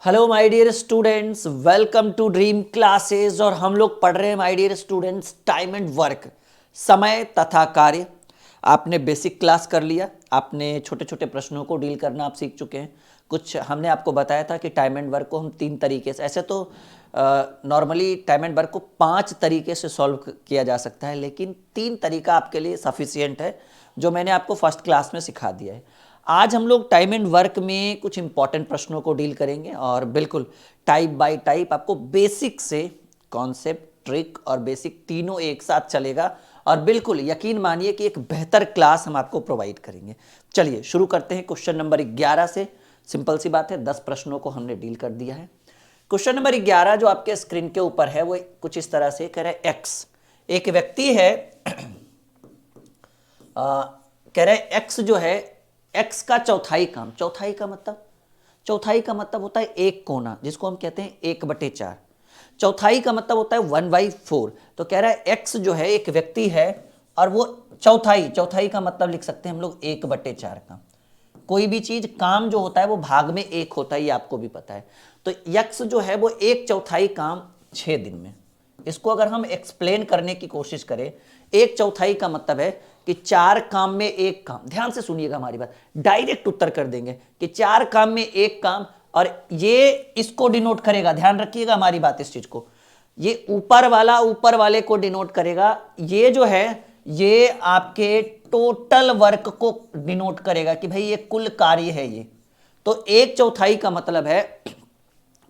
Hello my dear students, welcome to Dream Classes. और हम लोग पढ़ रहे हैं my dear students time and work, समय तथा कार्य। आपने बेसिक क्लास कर लिया, आपने छोटे छोटे प्रश्नों को डील करना आप सीख चुके हैं। कुछ हमने आपको बताया था कि टाइम एंड वर्क को हम 3 तरीके से, ऐसे तो नॉर्मली टाइम एंड वर्क को 5 तरीके से सॉल्व किया जा सकता है, लेकिन 3 तरीका आपके लिए सफिशियंट है जो मैंने आपको फर्स्ट क्लास में सिखा दिया है। आज हम लोग टाइम एंड वर्क में कुछ इंपॉर्टेंट प्रश्नों को डील करेंगे और बिल्कुल टाइप बाय टाइप आपको बेसिक से कॉन्सेप्ट, ट्रिक और बेसिक तीनों एक साथ चलेगा। और बिल्कुल यकीन मानिए कि एक बेहतर क्लास हम आपको प्रोवाइड करेंगे। चलिए शुरू करते हैं क्वेश्चन नंबर 11 से। सिंपल सी बात है, 10 प्रश्नों को हमने डील कर दिया है। क्वेश्चन नंबर 11 जो आपके स्क्रीन के ऊपर है वो कुछ इस तरह से कह रहा है एक्स एक व्यक्ति है। कह रहा है एक्स जो है, एक्स का चौथाई काम, चौथाई का मतलब होता है एक कोना, जिसको हम कहते हैं 1/4। चौथाई का मतलब होता है 1/4। तो कह रहा है एक्स जो है एक व्यक्ति है और वो चौथाई का मतलब लिख सकते हैं हम लोग 1/4 का। कोई भी चीज काम जो होता है वो भाग में एक होता है, ये आपको भी पता है। तो एक्स जो है वो 1/4 काम 6 दिन में। इसको अगर हम एक्सप्लेन करने की कोशिश करें, 1/4 का मतलब है कि 4 काम में एक काम। ध्यान से सुनिएगा हमारी बात, डायरेक्ट उत्तर कर देंगे कि 4 काम में एक काम। और ये इसको डिनोट करेगा, ध्यान रखिएगा हमारी बात, इस चीज को, ये ऊपर वाले को डिनोट करेगा। ये जो है ये आपके टोटल वर्क को डिनोट करेगा कि भाई ये कुल कार्य है ये। तो 1/4 का मतलब है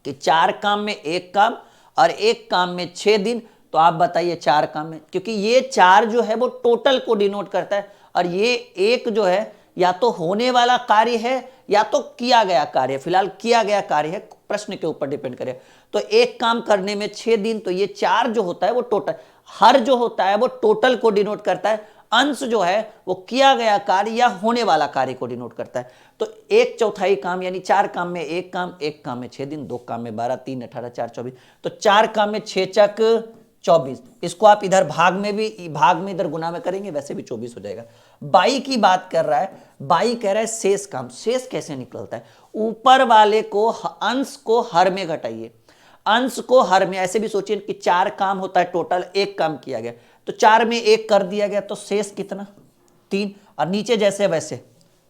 कि 4 काम में एक काम और एक काम में 6 दिन। तो आप बताइए 4 काम में, क्योंकि ये 4 जो है वो टोटल को डिनोट करता है और ये एक जो है या तो होने वाला कार्य है या तो किया गया कार्य। फिलहाल किया गया कार्य है, प्रश्न के ऊपर डिपेंड करे। तो एक काम करने में 6 दिन, तो ये 4 जो होता है वो टोटल, हर जो होता है वो टोटल को डिनोट करता है। अंश जो है वो किया गया कार्य या होने वाला कार्य को डिनोट करता है। तो 1/4 काम यानी 4 काम में एक काम में 6 दिन, 2 काम में 12, 3 18, 4 24। तो 4 काम में 6 चक 24। इसको आप इधर भाग में इधर गुना में करेंगे, वैसे भी 24 हो जाएगा। बाई की बात कर रहा है, बाई कह रहा है शेष काम। शेष कैसे निकलता है? ऊपर वाले को, अंश को हर में घटाइए। अंश को हर में, ऐसे भी सोचिए कि 4 काम होता है टोटल, एक काम किया गया तो 4 में एक कर दिया गया, तो शेष कितना? 3। और नीचे जैसे वैसे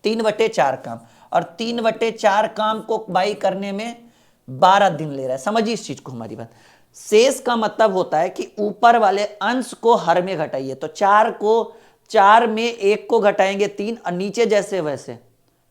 3/4 काम, और 3/4 काम को बाई करने में 12 दिन ले रहा है। समझिए इस चीज को हमारी बात। शेष का मतलब होता है कि ऊपर वाले अंश को हर में घटाइए। तो 4 में एक को घटाएंगे 3, और नीचे जैसे वैसे,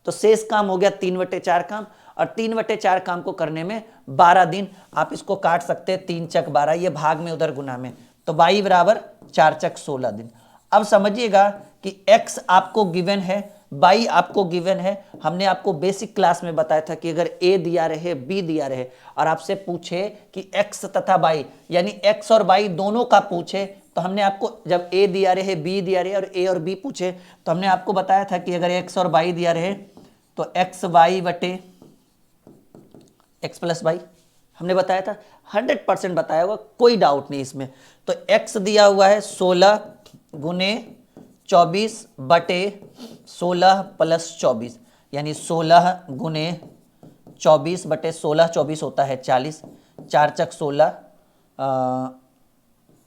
तो शेष काम हो गया 3/4 काम। और 3/4 काम को करने में 12 दिन। आप इसको काट सकते हैं, 3 चक 12, ये भाग में उधर गुना में, तो 22 बराबर 4 चक 16 दिन। अब समझिएगा कि x आपको गिवन है, y आपको गिवन है। हमने आपको बेसिक क्लास में बताया था कि अगर a दिया रहे, b दिया रहे और आपसे पूछे कि x तथा y यानी x और y दोनों का पूछे, तो हमने आपको, जब a दिया रहे, b दिया रहे और a और b पूछे, तो हमने आपको बताया था कि अगर x और y दिया रहे तो x y बटे x प्लस y, हमने बताया था, 100% बताया होगा, कोई डाउट नहीं इसमें। तो x दिया हुआ है 16 गुने 24 बटे 16 प्लस 24, यानी 16 गुने 24 बटे 16, 24 होता है 40, 4 चक 16,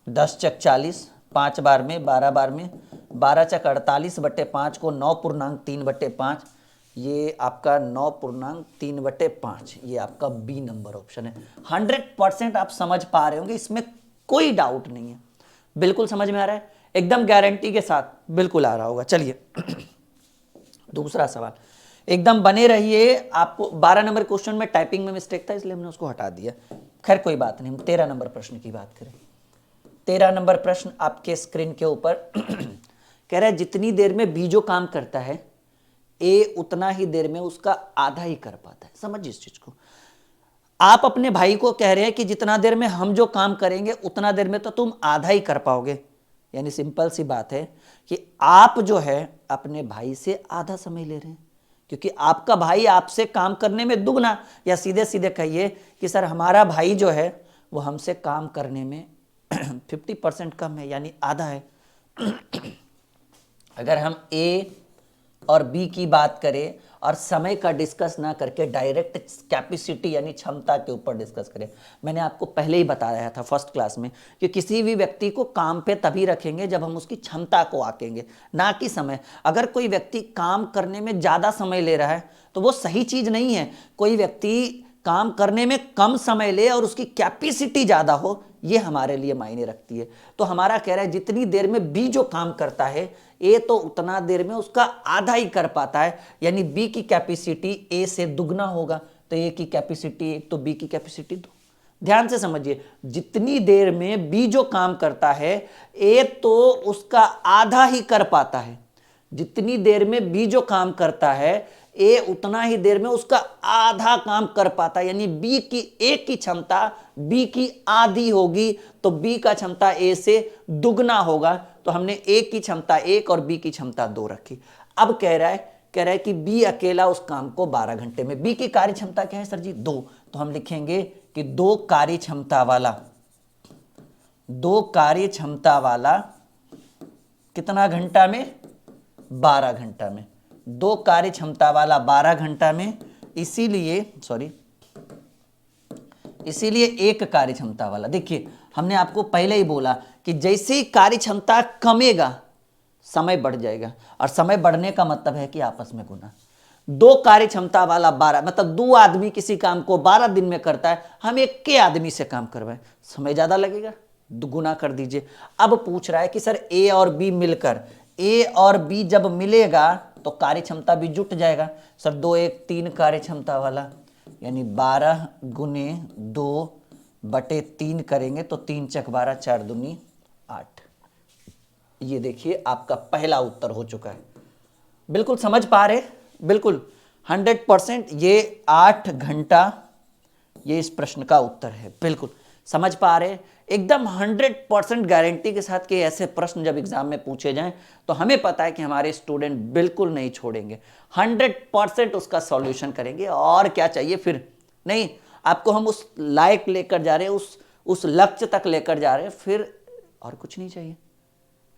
10 चक 40, 5 बार में 12 बार में 12 चक 48 बटे 5 को 9.3/5, ये आपका 9.3/5, ये आपका बी नंबर ऑप्शन है। 100% आप समझ पा रहे होंगे, इसमें कोई डाउट नहीं है। बिल्कुल समझ में आ रहा है, एकदम गारंटी के साथ बिल्कुल आ रहा होगा। चलिए दूसरा सवाल, एकदम बने रहिए। आपको 12 नंबर क्वेश्चन में टाइपिंग में मिस्टेक था, इसलिए हमने उसको हटा दिया। खैर कोई बात नहीं, हम 13 नंबर प्रश्न की बात करें। 13 नंबर प्रश्न आपके स्क्रीन के ऊपर कह रहा है जितनी देर में बी जो काम करता है, ए उतना ही देर में उसका आधा ही कर पाता है। समझिए इस चीज को। आप अपने भाई को कह रहे हैं कि जितना देर में हम जो काम करेंगे उतना देर में तो तुम आधा ही कर पाओगे। यानी सिंपल सी बात है कि आप जो है अपने भाई से आधा समय ले रहे हैं, क्योंकि आपका भाई आपसे काम करने में दुगना, या सीधे सीधे कहिए कि सर हमारा भाई जो है वो हमसे काम करने में 50% कम है, यानी आधा है। अगर हम ए और बी की बात करें और समय का डिस्कस ना करके डायरेक्ट कैपेसिटी यानी क्षमता के ऊपर डिस्कस करें। मैंने आपको पहले ही बताया था फर्स्ट क्लास में कि किसी भी व्यक्ति को काम पे तभी रखेंगे जब हम उसकी क्षमता को आंकेंगे, ना कि समय। अगर कोई व्यक्ति काम करने में ज़्यादा समय ले रहा है तो वो सही चीज़ नहीं है। कोई व्यक्ति काम करने में कम समय ले और उसकी कैपेसिटी ज़्यादा हो, ये हमारे लिए मायने रखती है। तो हमारा कह रहा है जितनी देर में बी जो काम करता है ए तो उतना देर में उसका आधा ही कर पाता है, यानी बी की कैपेसिटी ए से दुगना होगा। तो ए की कैपेसिटी 1 तो बी की कैपेसिटी 2। ध्यान से समझिए, जितनी देर में बी जो काम करता है ए तो उसका आधा ही कर पाता है। जितनी देर में बी जो काम करता है ए उतना ही देर में उसका आधा काम कर पाता है, यानी बी की ए की क्षमता बी की आधी होगी तो बी का क्षमता ए से दुगना होगा। तो हमने ए की क्षमता 1 और बी की क्षमता 2 रखी। अब कह रहा है कि बी अकेला उस काम को 12 घंटे में, बी की कार्य क्षमता क्या है सर जी 2, तो हम लिखेंगे कि 2 कार्य क्षमता वाला कितना घंटा में, 12 घंटा में। 2 कार्य क्षमता वाला 12 घंटा में, इसीलिए 1 कार्य क्षमता वाला। देखिए हमने आपको पहले ही बोला कि जैसे ही कार्य क्षमता कमेगा समय बढ़ जाएगा, और समय बढ़ने का मतलब है कि आपस में गुना। 2 कार्य क्षमता वाला 12, मतलब 2 आदमी किसी काम को 12 दिन में करता है, हम 1 के आदमी से काम करवाएं, समय ज्यादा लगेगा, दुगुना कर दीजिए। अब पूछ रहा है कि सर ए और बी मिलकर, ए और बी जब मिलेगा तो कार्य क्षमता भी जुट जाएगा। सर 2 1 3 कार्य क्षमता वाला, यानी 12 गुने 2 बटे 3 करेंगे तो 3 चक 12, 4 दूनी 8। ये देखिए आपका पहला उत्तर हो चुका है। बिल्कुल समझ पा रहे, बिल्कुल 100% ये 8 घंटा ये इस प्रश्न का उत्तर है। बिल्कुल समझ पा रहे, एकदम 100% गारंटी के साथ कि ऐसे प्रश्न जब एग्जाम में पूछे जाएं तो हमें पता है कि हमारे स्टूडेंट बिल्कुल नहीं छोड़ेंगे, 100% उसका सॉल्यूशन करेंगे। और क्या चाहिए फिर, नहीं आपको हम उस लायक लेकर जा रहे हैं, उस लक्ष्य तक लेकर जा रहे हैं, फिर और कुछ नहीं चाहिए।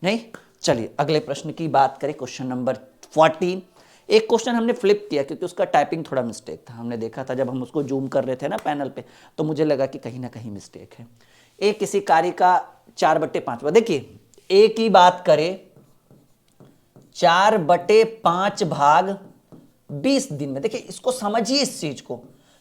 नहीं, चलिए अगले प्रश्न की बात करें, क्वेश्चन नंबर 14। एक क्वेश्चन हमने फ्लिप किया क्योंकि उसका टाइपिंग थोड़ा मिस्टेक था। हमने देखा था जब हम उसको जूम कर रहे थे ना पैनल पे, तो मुझे लगा कि कहीं ना कहीं मिस्टेक है। ए किसी कार्य का 4/5, देखिए ए की बात करें 4/5 भाग 20 दिन में। देखिए इसको समझिए, इस चीज को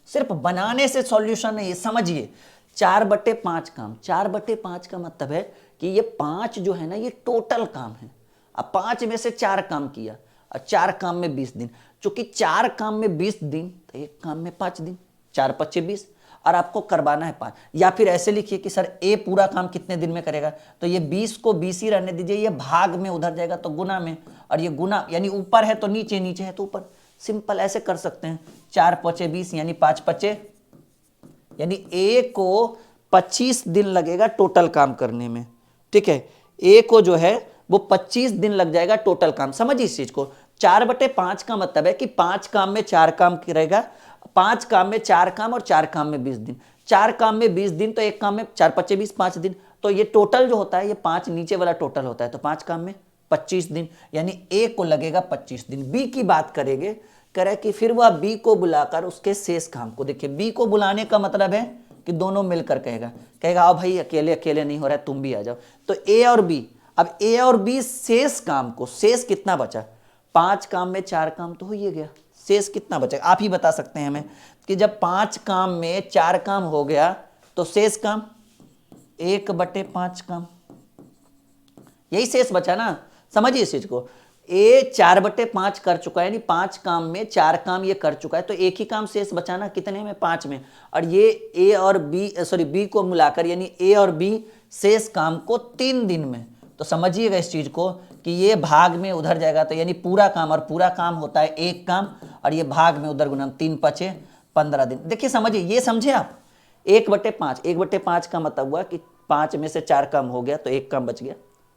सिर्फ बनाने से सॉल्यूशन नहीं है, समझिए। 4/5 काम, 4/5 का मतलब है कि ये 5 जो है ना ये टोटल काम है। अब 5 में से 4 काम किया और 4 काम में 20 दिन, चूंकि 4 काम में 20 दिन तो 1 काम में 5 दिन, 4 5 20, और आपको करवाना है 5। या फिर ऐसे लिखिए कि सर ए पूरा काम कितने दिन में करेगा, तो ये 20 को 20 ही रहने दीजिए, ये भाग में उधर जाएगा तो गुना में, और ये गुना यानी ऊपर है तो नीचे, नीचे है तो ऊपर। सिंपल ऐसे कर सकते हैं, 4 5 20 यानी 5 5, यानी ए को 25 दिन लगेगा टोटल काम करने में। ठीक है, ए को जो है वो 25 दिन लग जाएगा टोटल काम। समझिए इस चीज को, 4/5 का मतलब है कि 5 काम में 4 काम करेगा, 5 काम में 4 काम और 4 काम में 20 दिन, 4 काम में 20 दिन तो 1 काम में 4 5 20 5 दिन, तो ये टोटल जो होता है ये 5 नीचे वाला टोटल होता है, तो 5 काम में 25 दिन, यानी ए को लगेगा 25 दिन। बी की बात करेंगे, करे कि फिर वह बी को बुलाकर उसके शेष काम को, देखिए बी को बुलाने का मतलब है कि दोनों मिलकर कहेगा आओ भाई, अकेले अकेले नहीं हो रहा है, तुम भी आ जाओ। तो ए और बी, अब ए और बी शेष काम को, शेष कितना बचा, 5 काम में 4 काम तो हो ही गया, शेष कितना बचा आप ही बता सकते हैं हमें कि जब 5 काम में 4 काम हो गया तो शेष काम 1/5 काम, यही शेष बचा ना। समझिए इस चीज को, ए 4/5 कर चुका है, यानी 5 काम में 4 काम ये कर चुका है, तो एक ही काम शेष बचा ना, कितने में 5 में, और ये ए और बी बी को मिलाकर यानी ए और बी शेष काम को 3 दिन में। तो समझिएगा इस चीज को कि ये भाग में उधर जाएगा, तो यानी पूरा काम, और पूरा काम होता है 1 काम, और ये भाग में उधर गुना 3 5 15 दिन। देखिए समझिए, ये समझे आप, 1/5, 1/5 का मतलब हुआ कि 5 में से 4 काम हो गया तो 1 काम बच गया,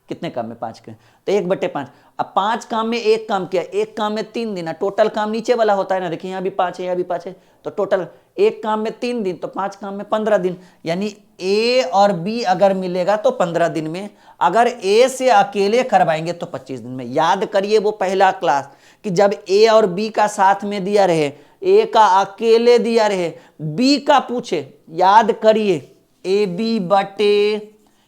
कितने काम में 5 के, तो 1/5। अब 5 काम में 1 काम किया, 1 काम में 3 दिन, टोटल काम नीचे वाला होता है ना, देखिए यहाँ भी 5 है यहाँ भी 5 है, तो टोटल 1 काम में 3 दिन तो 5 काम में 15 दिन, यानी ए और बी अगर मिलेगा तो 15 दिन में, अगर ए से अकेले करवाएंगे तो 25 दिन में। याद करिए वो पहला क्लास कि जब ए और बी का साथ में दिया रहे, ए का अकेले दिया रहे, बी का पूछे, याद करिए ए बी बटे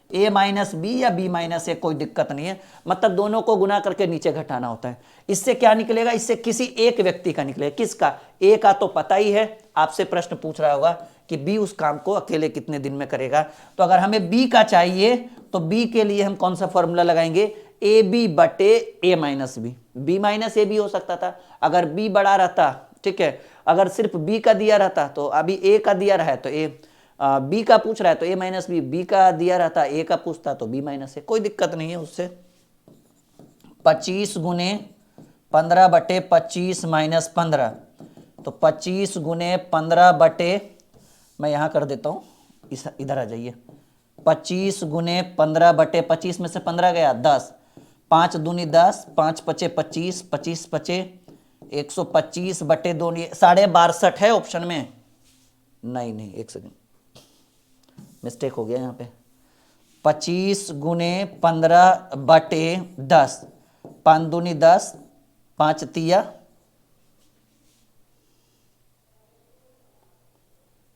ए माइनस बी या बी माइनस ए, कोई दिक्कत नहीं है, मतलब दोनों को गुना करके नीचे घटाना होता है। इससे क्या निकलेगा, इससे किसी एक व्यक्ति का निकलेगा। किसका? ए का तो पता ही है, आपसे प्रश्न पूछ रहा होगा कि बी उस काम को अकेले कितने दिन में करेगा। तो अगर हमें बी का चाहिए तो बी के लिए हम कौन सा फॉर्मूला लगाएंगे, ए बी बटे ए माइनस बी। बी माइनस ए भी हो सकता था अगर बी बड़ा रहता, ठीक है। अगर सिर्फ बी का दिया रहता तो अभी ए का दिया रहा है तो ए, बी का पूछ रहा है तो ए माइनस बी, बी का दिया रहता ए का पूछता तो बी माइनस ए, कोई दिक्कत नहीं है उससे। 25 गुने 15 बटे 25 माइनस 15, तो 25 गुने 15 बटे, मैं यहाँ कर देता हूँ, इधर आ जाइए, 25 गुने 15 बटे 25 में से 15 गया 10, 5 दूनी 10, 5 पचे 25, 25 पचे 125 बटे 2, 12.5 है ऑप्शन में, नहीं एक सेकंड मिस्टेक हो गया यहाँ पे। 25 गुने 15 बटे 10, 5 दूनी 10, 5 तिया,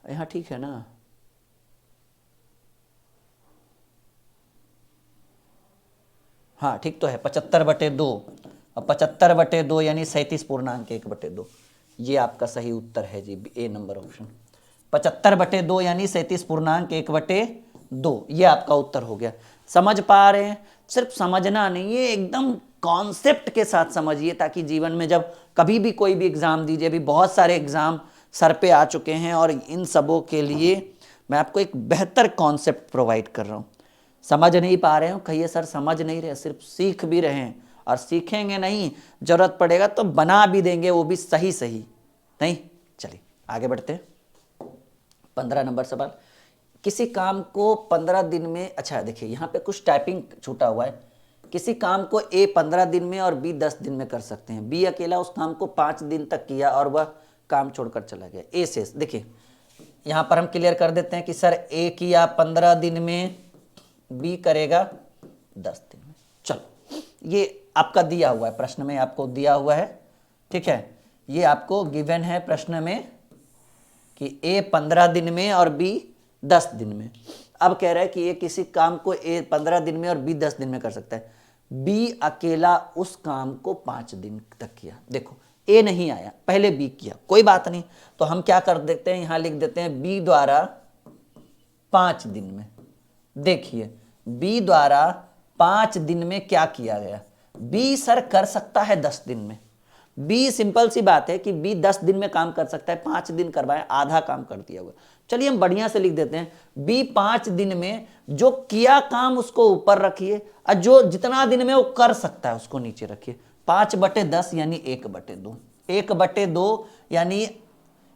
यहाँ ठीक है ना, हाँ ठीक तो है, 75 बटे 2, और 75 बटे 2 यानी 37.1 बटे 2, ये आपका सही उत्तर है जी, ए नंबर ऑप्शन। 75 बटे 2 यानी 37.1 बटे 2, ये आपका उत्तर हो गया। समझ पा रहे हैं? सिर्फ समझना नहीं, ये एकदम कॉन्सेप्ट के साथ समझिए, ताकि जीवन में जब कभी भी कोई भी एग्जाम दीजिए, अभी बहुत सारे एग्जाम सर पे आ चुके हैं और इन सबों के लिए मैं आपको एक बेहतर कॉन्सेप्ट प्रोवाइड कर रहा हूँ। समझ नहीं पा रहे हो, कहिए सर समझ नहीं रहे, सिर्फ सीख भी रहे हैं, और सीखेंगे नहीं, जरूरत पड़ेगा तो बना भी देंगे, वो भी सही सही नहीं। चलिए आगे बढ़ते हैं। 15 नंबर सवाल, किसी काम को 15 दिन में, अच्छा देखिए यहाँ पे कुछ टाइपिंग छूटा हुआ है, किसी काम को ए 15 दिन में और बी 10 दिन में कर सकते हैं। बी अकेला उस काम को 5 दिन तक किया और वह काम छोड़कर चला गया। ए से देखिए यहाँ पर हम क्लियर कर देते हैं कि सर ए किया 15 दिन में, बी करेगा 10 दिन में। चलो ये आपका दिया हुआ है, प्रश्न में आपको दिया हुआ है, ठीक है, ये आपको गिवन है प्रश्न में कि ए 15 दिन में और बी 10 दिन में। अब कह रहा है कि ए किसी काम को ए 15 दिन में और बी 10 दिन में कर सकता है। बी अकेला उस काम को 5 दिन तक किया। देखो ए नहीं आया, पहले बी किया, कोई बात नहीं, तो हम क्या कर देते हैं, यहां लिख देते हैं बी द्वारा 5 दिन में। देखिए बी द्वारा 5 दिन में क्या किया गया, बी सर कर सकता है 10 दिन में। बी सिंपल सी बात है कि बी 10 दिन में काम कर सकता है, 5 दिन करवाए, आधा काम कर दिया होगा। चलिए हम बढ़िया से लिख देते हैं, बी 5 दिन में जो किया काम उसको ऊपर रखिए, और जो जितना दिन में वो कर सकता है उसको नीचे रखिए। 5/10 यानी 1/2, 1/2 यानी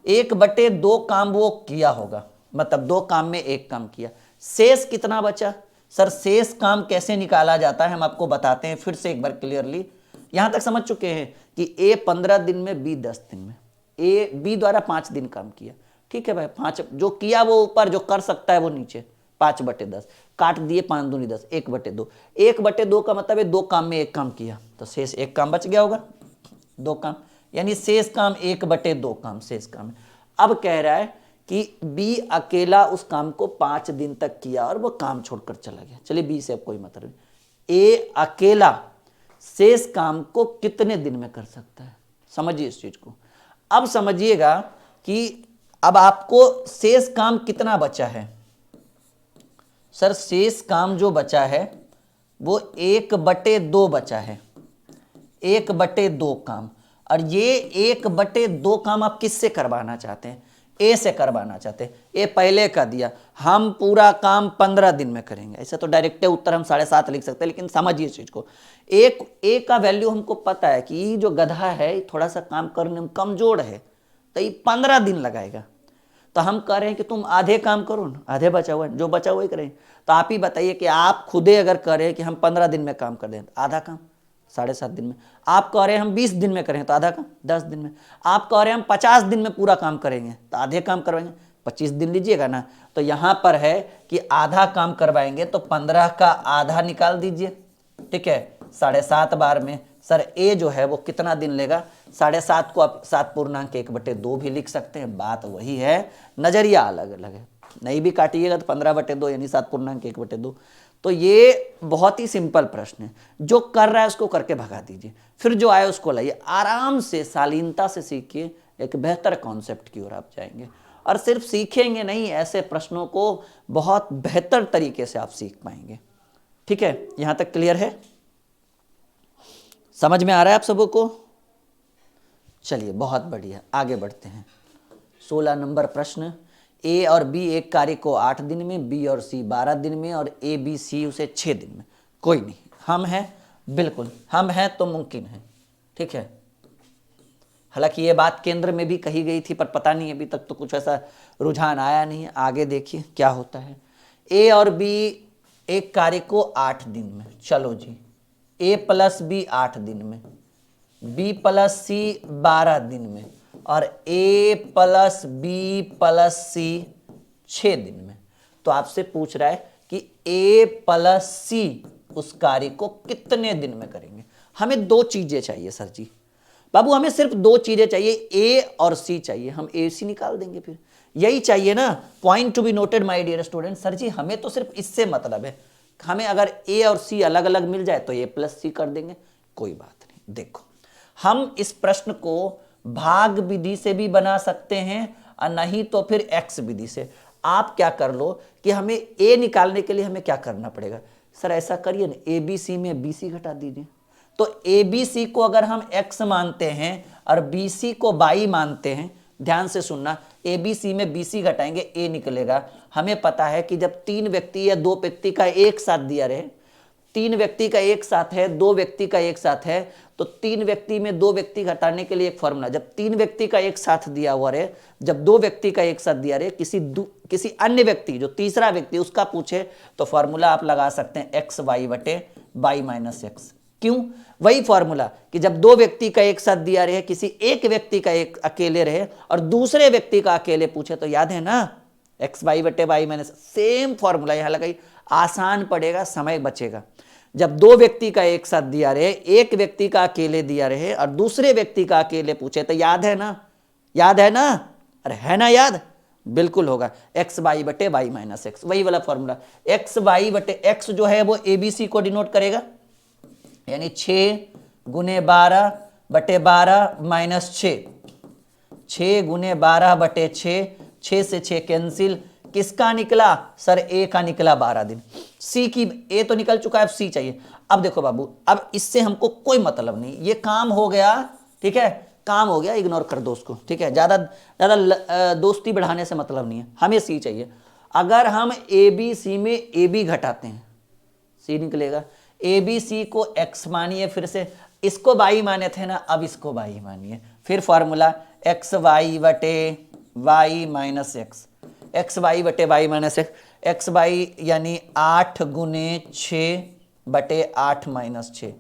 1/2 काम वो किया होगा, मतलब 2 काम में 1 काम किया। शेष कितना बचा सर, शेष काम कैसे निकाला जाता है हम आपको बताते हैं फिर से एक बार क्लियरली। यहां तक समझ चुके हैं कि ए 15 दिन में, बी 10 दिन में। ए बी द्वारा 5 दिन काम किया, ठीक है भाई, 5 जो किया वो ऊपर, जो कर सकता है वो नीचे। 5/10 काट दिए, 5 दूनी 10, 1/2। 1/2 का मतलब है 2 काम में 1 काम किया, तो शेष 1 काम बच गया होगा, 2 काम, यानी शेष काम 1/2 काम शेष काम है। अब कह रहा है कि बी अकेला उस काम को 5 दिन तक किया और वो काम छोड़कर चला गया। चलिए बी से अब कोई मतलब नहीं, ए अकेला शेष काम को कितने दिन में कर सकता है, समझिए इस चीज को। अब समझिएगा कि अब आपको शेष काम कितना बचा है सर, शेष काम जो बचा है वो 1/2 बचा है, 1/2 काम। और ये 1/2 काम आप किससे करवाना चाहते हैं, ए से करवाना चाहते हैं। ए पहले का दिया, हम पूरा काम 15 दिन में करेंगे, ऐसे तो डायरेक्ट उत्तर हम 7.5 लिख सकते हैं, लेकिन समझिए इस चीज को। एक ए का वैल्यू हमको पता है कि जो गधा है थोड़ा सा काम करने में कमजोर है, तो ये 15 दिन लगाएगा। तो हम कह रहे हैं कि तुम आधे काम करो ना, आधे बचा हुआ है, जो बचा हुआ ही करें। तो आप ही बताइए कि आप खुदे अगर करें कि हम 15 दिन में काम कर दें तो आधा काम 7.5 दिन में। आप कह रहे हैं हम 20 दिन में करें तो आधा काम 10 दिन में। आप कह रहे हैं हम 50 दिन में पूरा काम करेंगे तो आधे काम करवाएंगे, 25 दिन लीजिएगा ना। तो यहाँ पर है कि आधा काम करवाएंगे तो 15 का आधा निकाल दीजिए, ठीक है, 7.5 बार में सर ए जो है वो कितना दिन लेगा, 7.5 को आप 7.1/2 भी लिख सकते हैं, बात वही है, नजरिया अलग अलग है। नहीं भी काटिएगा तो 15/2 यानी 7.1/2। तो ये बहुत ही सिंपल प्रश्न है, जो कर रहा है उसको करके भगा दीजिए, फिर जो आए उसको लाइए, आराम से शालीनता से सीखिए, एक बेहतर कॉन्सेप्ट की ओर आप जाएंगे। और सिर्फ सीखेंगे नहीं, ऐसे प्रश्नों को बहुत बेहतर तरीके से आप सीख पाएंगे। ठीक है, यहां तक क्लियर है, समझ में आ रहा है आप सबों को? चलिए बहुत बढ़िया, आगे बढ़ते हैं। 16 नंबर प्रश्न, ए और बी एक कार्य को 8 दिन में, बी और सी 12 दिन में, और ए बी सी उसे 6 दिन में। कोई नहीं, हम हैं, बिल्कुल हम हैं तो मुमकिन है। ठीक है, हालांकि ये बात केंद्र में भी कही गई थी, पर पता नहीं अभी तक तो कुछ ऐसा रुझान आया नहीं है, आगे देखिए क्या होता है। ए और बी एक कार्य को 8 दिन में, चलो जी, ए प्लस बी 8 दिन में, बी प्लस सी 12 दिन में, और ए प्लस बी प्लस सी 6 दिन में। तो आपसे पूछ रहा है कि ए प्लस सी उस कार्य को कितने दिन में करेंगे। हमें 2 चीजें चाहिए सर जी, बाबू हमें सिर्फ 2 चीजें चाहिए, ए और सी चाहिए, हम ए सी निकाल देंगे, फिर यही चाहिए ना। Point to be noted my dear student, sir ji हमें तो सिर्फ इससे मतलब है, हमें अगर ए और सी अलग अलग मिल जाए तो ए प्लस सी कर देंगे, कोई बात नहीं। देखो, हम इस प्रश्न को भाग विधि से भी बना सकते हैं, और नहीं तो फिर एक्स विधि से। आप क्या कर लो कि हमें ए निकालने के लिए हमें क्या करना पड़ेगा, सर ऐसा करिए ना, ए बी सी में बी सी घटा दीजिए। तो ए बी सी को अगर हम एक्स मानते हैं और बी सी को वाई मानते हैं, ध्यान से सुनना, ए बी सी में बी सी घटाएंगे, ए निकलेगा। हमें पता है कि जब 3 व्यक्ति या 2 व्यक्ति का एक साथ दिया रहे, 3 व्यक्ति का एक साथ है, 2 व्यक्ति का एक साथ है, तो 3 व्यक्ति में 2 व्यक्ति घटाने के लिए एक फॉर्मूला, जब 3 व्यक्ति का एक साथ दिया हुआ रहे, जब 2 व्यक्ति का एक साथ दिया रहे, किसी अन्य व्यक्ति जो तीसरा व्यक्ति उसका पूछे, तो फॉर्मूला आप लगा सकते हैं एक्स वाई बटे वाई माइनस एक्स। क्यों? वही फॉर्मूला कि जब 2 व्यक्ति का एक साथ दिया रहे, किसी एक व्यक्ति का एक अकेले रहे और दूसरे व्यक्ति का अकेले पूछे, तो याद है ना, एक्स वाई बटे वाई माइनस, सेम फॉर्मूला यहां लगाई, आसान पड़ेगा, समय बचेगा। जब 2 व्यक्ति का एक साथ दिया रहे, एक व्यक्ति का अकेले दिया रहे और दूसरे व्यक्ति का अकेले पूछे, तो याद है ना, याद है ना, अरे है ना याद, बिल्कुल होगा, एक्स वाई बटे वाई माइनस एक्स, वही वाला फॉर्मूला। एक्स वाई बटे एक्स जो है वो एबीसी को डिनोट करेगा, यानी 6 गुने 12 बटे 12 माइनस 6, 6 गुने 12 बटे 6, 6 से 6 कैंसिल, किसका निकला सर, ए का निकला 12 दिन। सी की, ए तो निकल चुका है, अब सी चाहिए। अब देखो बाबू, अब इससे हमको कोई मतलब नहीं, ये काम हो गया, ठीक है, काम हो गया, इग्नोर कर दो उसको, ठीक है, ज्यादा दोस्ती बढ़ाने से मतलब नहीं है, हमें सी चाहिए। अगर हम ए बी सी में ए बी घटाते हैं, सी निकलेगा, ए बी सी को एक्स मानिए, फिर से इसको वाई माने थे ना, अब इसको वाई मानिए, फिर फॉर्मूला एक्स वाई बटे y minus x, x y बटे y minus x, x y यानी 8 गुने 6 बटे 8 माइनस 6,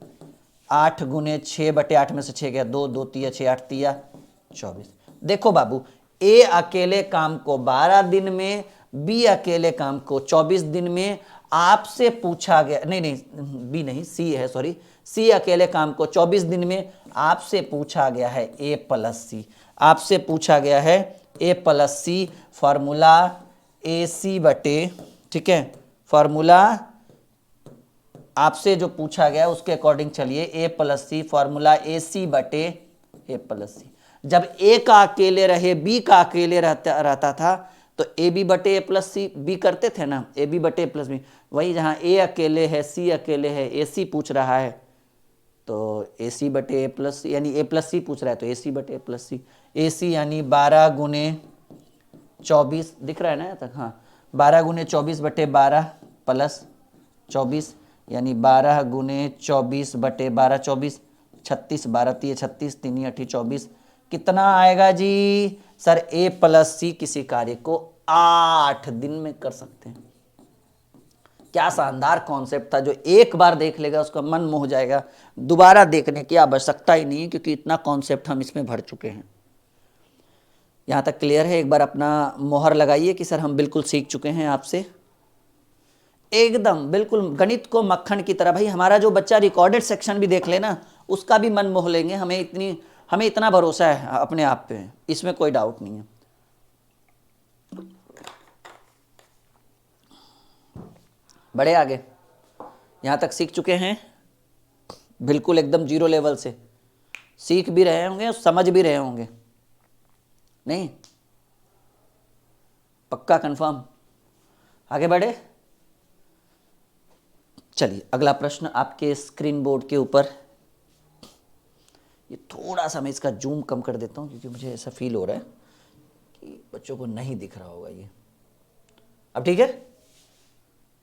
8 गुने 6 बटे 8 में से 6 गया 2, 2 तिया 6, 8 तिया 24। देखो बाबू, ए अकेले काम को 12 दिन में, बी अकेले काम को 24 दिन में, आपसे पूछा गया, नहीं बी नहीं, सी है, सॉरी, सी अकेले काम को 24 दिन में, आपसे पूछा गया है ए प्लस सी, आपसे पूछा गया है ए प्लस सी, फॉर्मूला ए सी बटे, ठीक है, फॉर्मूला आपसे जो पूछा गया उसके अकॉर्डिंग चलिए, ए प्लस सी, फॉर्मूला ए सी बटे ए प्लस सी। जब ए का अकेले रहे, बी का अकेले रहता था, तो ए बी बटे ए प्लस सी, बी करते थे ना, ए बी बटे ए प्लस बी, वही जहां ए अकेले है, सी अकेले है, ए सी पूछ रहा है, तो ए सी बटे ए प्लस सी, यानी ए प्लस सी पूछ रहा है तो ए सी बटे ए प्लस सी, ए सी यानी 12 गुने 24, दिख रहा है ना यहाँ तक, हाँ, 12 गुने 24 बटे 12 प्लस 24, यानी 12 गुने 24 बटे 12, 24, 36, 12 तिये 36, 3 8 24, कितना आएगा जी सर, ए प्लस सी किसी कार्य को 8 दिन में कर सकते हैं। क्या शानदार कॉन्सेप्ट था, जो एक बार देख लेगा उसका मन मोह जाएगा, दोबारा देखने की आवश्यकता ही नहीं है, क्योंकि इतना कॉन्सेप्ट हम इसमें भर चुके हैं। यहां तक क्लियर है? एक बार अपना मोहर लगाइए कि सर हम बिल्कुल सीख चुके हैं आपसे। एकदम बिल्कुल गणित को मक्खन की तरह। भाई हमारा जो बच्चा रिकॉर्डेड सेक्शन भी देख लेना उसका भी मन मोह लेंगे। हमें इतना भरोसा है अपने आप पे, इसमें कोई डाउट नहीं है। बड़े आगे यहाँ तक सीख चुके हैं, बिल्कुल एकदम जीरो लेवल से सीख भी रहे होंगे और समझ भी रहे होंगे, नहीं? पक्का कंफर्म? आगे बढ़े। चलिए अगला प्रश्न आपके स्क्रीन बोर्ड के ऊपर। ये थोड़ा सा मैं इसका जूम कम कर देता हूँ क्योंकि मुझे ऐसा फील हो रहा है कि बच्चों को नहीं दिख रहा होगा ये। अब ठीक है?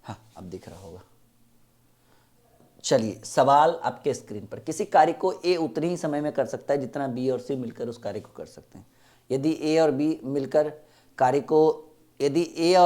हाँ अब दिख रहा होगा। चलिए सवाल आपके स्क्रीन पर। किसी कार्य को ए उतने ही समय में कर सकता है जितना बी और सी मिलकर उस कार्य को कर सकते हैं। यदि ए और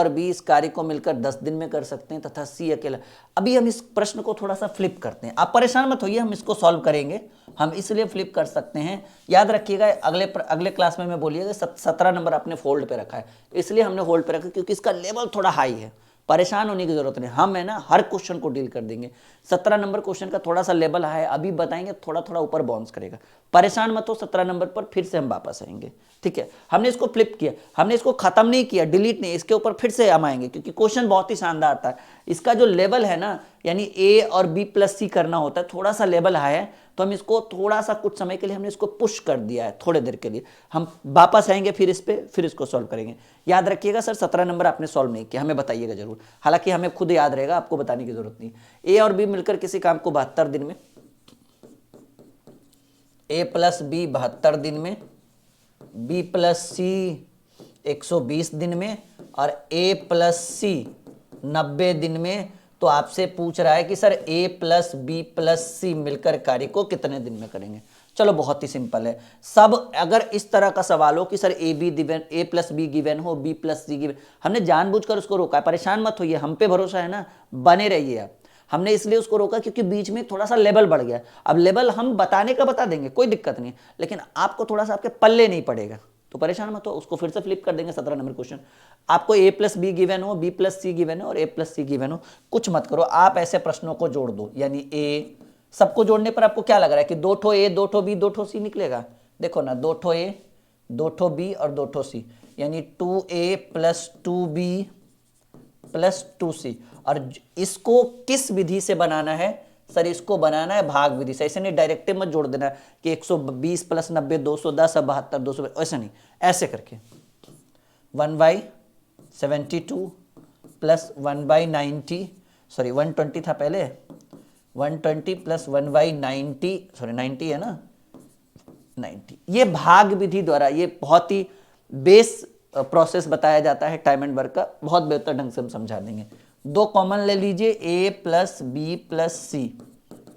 बी इस कार्य को मिलकर 10 दिन में कर सकते हैं तथा सी अकेला। अभी हम इस प्रश्न को थोड़ा सा फ्लिप करते हैं, आप परेशान मत होइए, हम इसको सॉल्व करेंगे। हम इसलिए फ्लिप कर सकते हैं, याद रखिएगा अगले क्लास में मैं बोलिएगा 17 नंबर आपने फोल्ड पे रखा है, इसलिए हमने होल्ड पे रखा क्योंकि इसका लेवल थोड़ा हाई है। परेशान होने की जरूरत नहीं, हम है ना हर क्वेश्चन को डील कर देंगे। 17 नंबर क्वेश्चन का थोड़ा सा लेवल है, अभी बताएंगे, थोड़ा थोड़ा ऊपर बाउंस करेगा। परेशान मत हो, 17 नंबर पर फिर से हम वापस आएंगे, ठीक है? हमने इसको फ्लिप किया, हमने इसको खत्म नहीं किया, डिलीट नहीं, इसके ऊपर फिर से हम आएंगे क्योंकि क्वेश्चन बहुत ही शानदार था। इसका जो लेवल है ना, यानी ए और बी प्लस सी करना होता है, थोड़ा सा लेवल हाई है, तो हम इसको थोड़ा सा कुछ समय के लिए हमने इसको पुश कर दिया है, थोड़े देर के लिए। हम वापस आएंगे फिर इस पे, फिर इसको सॉल्व करेंगे। याद रखिएगा सर 17 नंबर आपने सॉल्व नहीं किया, हमें बताइएगा जरूर, हालांकि हमें खुद याद रहेगा, आपको बताने की जरूरत नहीं। ए और बी मिलकर किसी काम को 72 दिन में, ए प्लस बी 72 दिन में, बी प्लस सी 120 दिन में और ए प्लस सी 90 दिन में। तो आपसे पूछ रहा है कि सर ए प्लस बी प्लस सी मिलकर कार्य को कितने दिन में करेंगे? चलो बहुत ही सिंपल है सब। अगर इस तरह का सवाल हो कि sir A plus be given हो, बी प्लस सी गिवन, हमने जानबूझकर उसको रोका है। परेशान मत होइए, हम पे भरोसा है ना, बने रहिए आप। हमने इसलिए उसको रोका क्योंकि बीच में थोड़ा सा लेवल बढ़ गया। अब लेवल हम बताने का बता देंगे, कोई दिक्कत नहीं, लेकिन आपको थोड़ा सा आपके पल्ले नहीं पड़ेगा, तो परेशान मत हो, उसको फिर से फ्लिप कर देंगे। 17 नंबर क्वेश्चन आपको ए प्लस बी गिवन हो, बी प्लस सी गिवन हो और ए प्लस सी गिवन हो, कुछ मत करो, आप ऐसे प्रश्नों को जोड़ दो। यानी ए, सबको जोड़ने पर आपको क्या लग रहा है कि 2 ठो ए 2 ठो बी 2 ठो सी निकलेगा? देखो ना, 2 ठो ए 2 ठो बी और 2 ठो सी, यानी 2a plus 2b plus 2c। और इसको किस विधि से बनाना है? सर इसको बनाना है भाग विधि से। ऐसे नहीं डायरेक्ट मत जोड़ देना कि 120 प्लस 90 210 अब 72 200, ऐसा नहीं, ऐसे करके 1/72 प्लस 1/90, सॉरी 120 था पहले, 120 प्लस 1/90, सॉरी 90 है ना, 90। ये भाग विधि द्वारा, ये बहुत ही बेस प्रोसेस बताया जाता है टाइम एंड वर्क का, बहुत बेहतर ढंग से हम समझा देंगे। 2 कॉमन ले लीजिए, ए प्लस बी प्लस सी,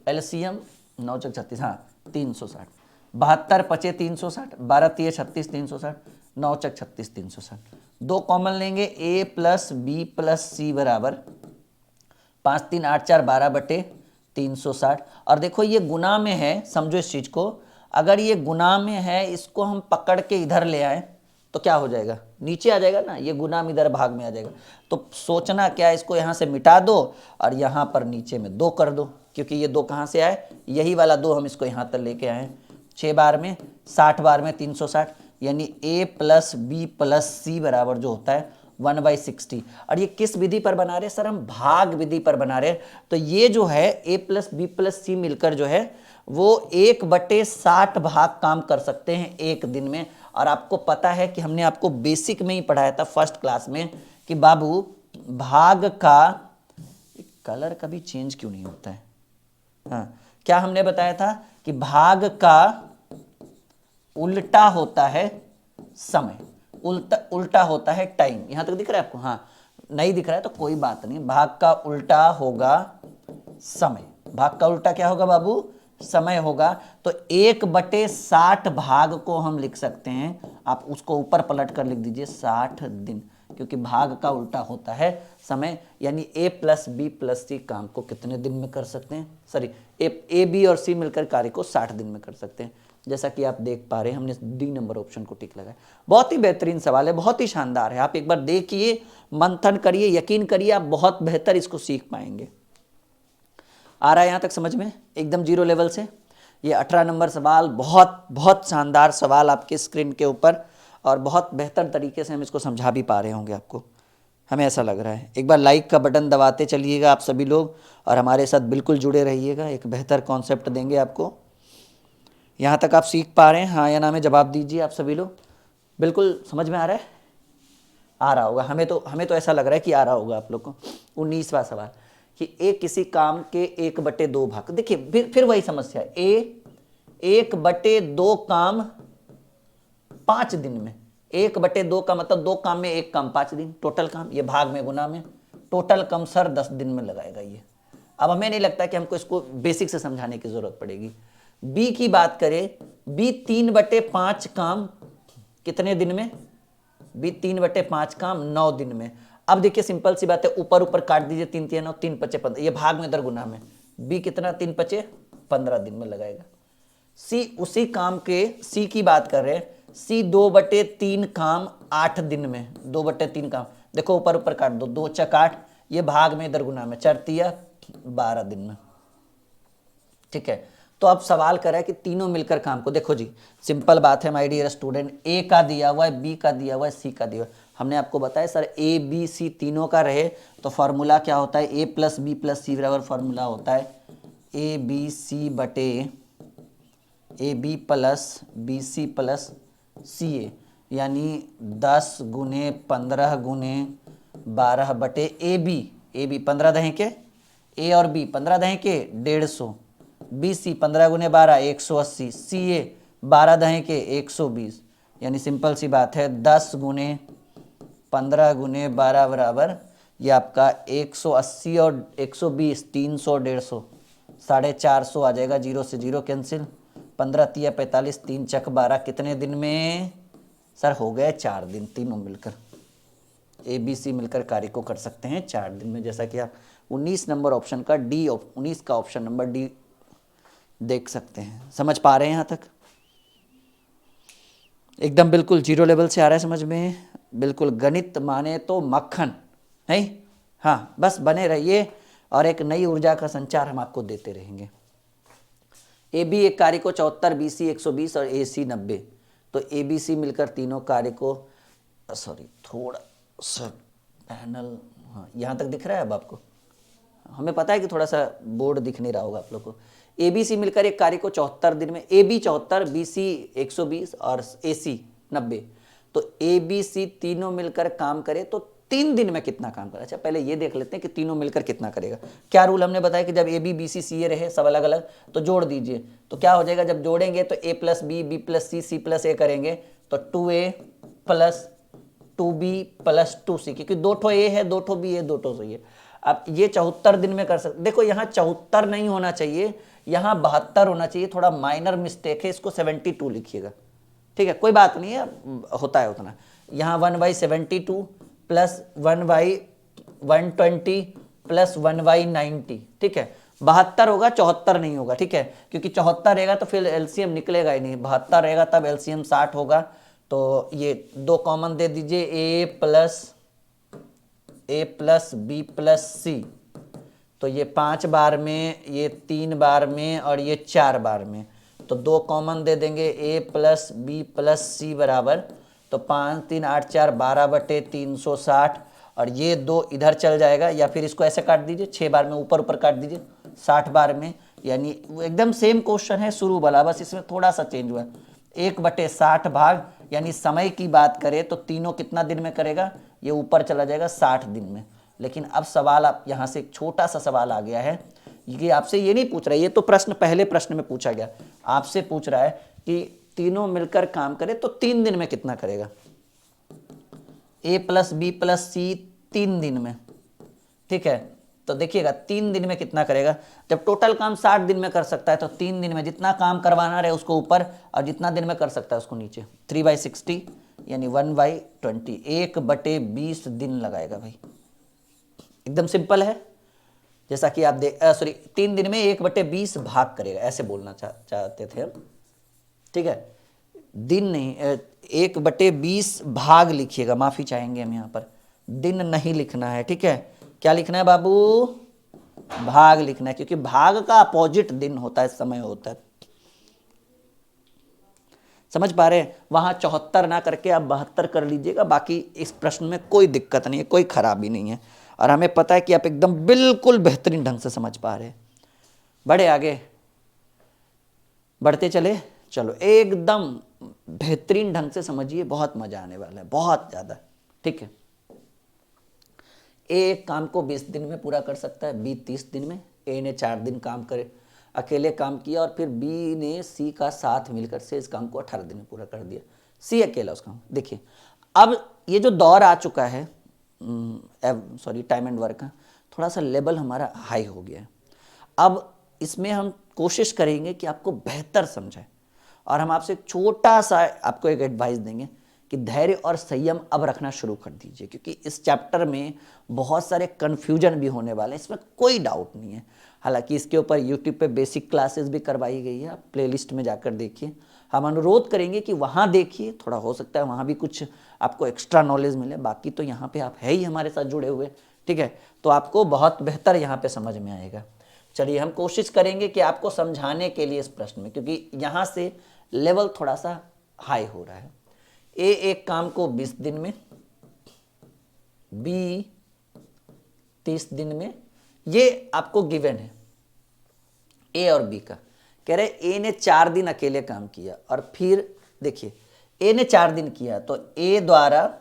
एलसीएम 9 चक 36, हाँ 360, 72 पचे 360, 12 तिये 36 360, 9 चक 36 360। 2 कॉमन लेंगे, ए प्लस बी प्लस सी बराबर 5 3 8 4 12 बटे 360। और देखो ये गुना में है, समझो इस चीज को, अगर ये गुना में है, इसको हम पकड़ के इधर ले आए तो क्या हो जाएगा? नीचे आ जाएगा ना, ये गुनाम इधर भाग में आ जाएगा। तो सोचना क्या है, इसको यहाँ से मिटा दो और यहाँ पर नीचे में 2 कर दो, क्योंकि ये 2 कहाँ से आए? यही वाला 2 हम इसको यहाँ तक लेके आए। 6 बार में 60 बार में 360, यानी a plus B plus c बराबर जो होता है 1/60। और ये किस विधि पर बना रहे? सर हम भाग विधि पर बना रहे। तो ये जो है a प्लस बी प्लस सी मिलकर जो है वो 1/60 भाग काम कर सकते हैं एक दिन में। और आपको पता है कि हमने आपको बेसिक में ही पढ़ाया था फर्स्ट क्लास में कि बाबू भाग का कलर कभी चेंज क्यों नहीं होता है? हाँ, क्या हमने बताया था कि भाग का उल्टा होता है समय, उल्टा होता है टाइम। यहां तक दिख रहा है आपको? हाँ, नहीं दिख रहा है तो कोई बात नहीं, भाग का उल्टा होगा समय। भाग का उल्टा क्या होगा बाबू? समय होगा। तो 1/60 भाग को हम लिख सकते हैं, आप उसको ऊपर पलट कर लिख दीजिए 60 दिन, क्योंकि भाग का उल्टा होता है समय। यानी a प्लस बी प्लस सी काम को कितने दिन में कर सकते हैं? सॉरी, ए बी और सी मिलकर कार्य को 60 दिन में कर सकते हैं। जैसा कि आप देख पा रहे हैं, हमने डी नंबर ऑप्शन को टिक लगाया। बहुत ही बेहतरीन सवाल है, बहुत ही शानदार है। आप एक बार देखिए, मंथन करिए, यकीन करिए आप बहुत बेहतर इसको सीख पाएंगे। आ रहा है यहाँ तक समझ में, एकदम जीरो लेवल से। ये 18 नंबर सवाल बहुत बहुत शानदार सवाल आपके स्क्रीन के ऊपर, और बहुत बेहतर तरीके से हम इसको समझा भी पा रहे होंगे आपको, हमें ऐसा लग रहा है। एक बार लाइक का बटन दबाते चलिएगा आप सभी लोग, और हमारे साथ बिल्कुल जुड़े रहिएगा, एक बेहतर कॉन्सेप्ट देंगे आपको। यहाँ तक आप सीख पा रहे हैं, हाँ या ना में जवाब दीजिए आप सभी लोग। बिल्कुल समझ में आ रहा है? आ रहा होगा, हमें तो ऐसा लग रहा है कि आ रहा होगा आप लोग को। 19वां सवाल कि ए किसी काम के 1/2 भाग। देखिए फिर वही समस्या, ए 1/2 काम 5 दिन में। 1/2 का मतलब 2 काम में 1 काम 5 दिन, टोटल काम, ये भाग में गुना में, टोटल कम सर 10 दिन में लगाएगा ये। अब हमें नहीं लगता कि हमको इसको बेसिक से समझाने की जरूरत पड़ेगी। बी की बात करें, बी 3/5 काम कितने दिन में? बी 3/5 काम 9 दिन में। अब देखिए सिंपल सी बात है, ऊपर ऊपर काट दीजिए, 3 3 9, 3 5 15, ये भाग में दर गुना में, बी कितना 3 5 15 दिन में लगाएगा। सी उसी काम के, सी की बात कर रहे हैं, सी 2/3 काम 8 दिन में, 2/3 काम, देखो ऊपर ऊपर काट दो, 2 चक 8, ये भाग में दर गुना में, 4 तिया 12 दिन में। ठीक है, तो अब सवाल कर रहा है कि तीनों मिलकर काम को, देखो जी सिंपल बात है माय डियर स्टूडेंट, ए का दिया हुआ है, बी का दिया हुआ है, सी का दिया हुआ है। हमने आपको बताया सर ए बी सी तीनों का रहे तो फॉर्मूला क्या होता है, a plus B plus c बराबर फॉर्मूला होता है ए बी सी बटे a b plus b c plus c a, यानी 10 गुने 15 गुने 12 बटे ए बी 15 दहें के, ए और बी 15 दहें के 150, बी सी 15 गुने 12 180, सी ए 12 दहें के 120, यानी सिंपल सी बात है 10 गुने 15 गुने 12 बराबर ये आपका 180 और 120, 300 150, 450 आ जाएगा, 0 से 0 कैंसिल, 15 तिया 45, 3 चक 12, कितने दिन में सर हो गए 4 दिन। तीनों मिलकर ए बी सी मिलकर कार्य को कर सकते हैं 4 दिन में, जैसा कि आप 19 नंबर ऑप्शन का डी, 19 का ऑप्शन नंबर डी देख सकते हैं। समझ पा रहे हैं यहाँ तक? एकदम बिल्कुल जीरो लेवल से आ रहा है समझ में, बिल्कुल गणित माने तो मक्खन है। हाँ बस बने रहिए और एक नई ऊर्जा का संचार हम आपको देते रहेंगे। ए बी एक कार्य को 74, बी सी 120 और ए सी 90, तो ए बी सी मिलकर तीनों कार्य को, सॉरी थोड़ा सा पैनल, हाँ यहाँ तक दिख रहा है अब आपको? हमें पता है कि थोड़ा सा बोर्ड दिख नहीं रहा होगा आप लोग को। ए बी सी मिलकर एक कार्य को 74 दिन में, ए बी 74, बी सी 120 और ए सी 90, तो ए बी सी तीनों मिलकर काम करे तो 3 दिन में कितना काम करे। अच्छा पहले ये देख लेते हैं कि तीनों मिलकर कितना करेगा। क्या रूल हमने बताया कि जब ए बी बी सी सी ए रहे सब अलग अलग तो जोड़ दीजिए, तो क्या हो जाएगा जब जोड़ेंगे तो ए प्लस बी बी प्लस सी सी प्लस ए करेंगे तो 2a plus 2b plus 2c, क्योंकि 2 ठो ए है 2 ठो बी है 2 ठो सी है। अब ये 74 दिन में कर सकते, देखो यहाँ 74 नहीं होना चाहिए, यहाँ 72 होना चाहिए, थोड़ा माइनर मिस्टेक है, इसको 72 लिखिएगा। ठीक है कोई बात नहीं है, होता है उतना। यहाँ 1/72 प्लस 1/120 प्लस 1/90, ठीक है 72 होगा, 74 नहीं होगा। ठीक है, क्योंकि 74 रहेगा तो फिर एलसीएम निकलेगा ही नहीं, 72 रहेगा तब एलसीएम 60 होगा। तो ये 2 कॉमन दे दीजिए, ए प्लस बी प्लस सी, तो ये 5 बार में, ये 3 बार में और ये 4 बार में, तो 2 कॉमन दे देंगे, ए प्लस बी प्लस सी बराबर, तो 5 3 8 4 12/360, और ये 2 इधर चल जाएगा, या फिर इसको ऐसे काट दीजिए 6 बार में, ऊपर ऊपर काट दीजिए 60 बार में, यानी एकदम सेम क्वेश्चन है शुरू वाला, बस इसमें थोड़ा सा चेंज हुआ है। 1/60 भाग, यानी समय की बात करें तो तीनों कितना दिन में करेगा, ये ऊपर चला जाएगा 60 दिन में। लेकिन अब सवाल, आप यहाँ से एक छोटा सा सवाल आ गया है, ये आपसे ये नहीं पूछ रहा है, ये तो प्रश्न पहले प्रश्न में पूछा गया, आपसे पूछ रहा है कि तीनों मिलकर काम करे तो 3 दिन में कितना करेगा। ए प्लस बी प्लस सी 3 दिन में, ठीक है, तो देखिएगा 3 दिन में कितना करेगा। जब टोटल काम 60 दिन में कर सकता है तो 3 दिन में जितना काम करवाना रहे उसको ऊपर, और जितना दिन में कर सकता है उसको नीचे, 3/60 यानी 1/20, 1/20 दिन लगाएगा भाई। एकदम सिंपल है, जैसा कि आप 3 दिन में 1/20 भाग करेगा, ऐसे बोलना चाहते थे हम। ठीक है, दिन नहीं, 1/20 भाग लिखिएगा, माफी चाहेंगे हम यहाँ पर, दिन नहीं लिखना है, ठीक है। क्या लिखना है बाबू, भाग लिखना है, क्योंकि भाग का अपोजिट दिन होता है, समय होता है। समझ पा रहे हैं, वहां 74 ना करके आप 72 कर लीजिएगा, बाकी इस प्रश्न में कोई दिक्कत नहीं है, कोई खराबी नहीं है, और हमें पता है कि आप एकदम बिल्कुल बेहतरीन ढंग से समझ पा रहे हैं। बढ़े आगे, बढ़ते चले, चलो एकदम बेहतरीन ढंग से समझिए, बहुत मजा आने वाला है, बहुत ज्यादा, ठीक है। ए एक काम को 20 दिन में पूरा कर सकता है, बी 30 दिन में, ए ने 4 दिन काम करे अकेले काम किया, और फिर बी ने सी का साथ मिलकर से इस काम को 18 दिन में पूरा कर दिया, सी अकेला उस काम। देखिए अब ये जो दौर आ चुका है, सॉरी टाइम एंड वर्क का थोड़ा सा लेवल हमारा हाई हो गया है। अब इसमें हम कोशिश करेंगे कि आपको बेहतर समझाएं, और हम आपसे एक छोटा सा आपको एक एडवाइस देंगे कि धैर्य और संयम अब रखना शुरू कर दीजिए, क्योंकि इस चैप्टर में बहुत सारे कन्फ्यूजन भी होने वाले हैं, इसमें कोई डाउट नहीं है। हालांकि इसके ऊपर यूट्यूब पे बेसिक क्लासेस भी करवाई गई है, आप प्लेलिस्ट में जाकर देखिए। हम अनुरोध करेंगे कि वहाँ देखिए, थोड़ा हो सकता है वहाँ भी कुछ आपको एक्स्ट्रा नॉलेज मिले, बाकी तो यहाँ पे आप है ही हमारे साथ जुड़े हुए, ठीक है, तो आपको बहुत बेहतर यहाँ पे समझ में आएगा। चलिए हम कोशिश करेंगे कि आपको समझाने के लिए इस प्रश्न में, क्योंकि यहाँ से लेवल थोड़ा सा हाई हो रहा है। ए एक काम को 20 दिन में, बी 30 दिन में, ये आपको गिवन है ए और बी का। कह रहे ए ने 4 दिन अकेले काम किया, और फिर देखिए ए ने 4 दिन किया, तो ए द्वारा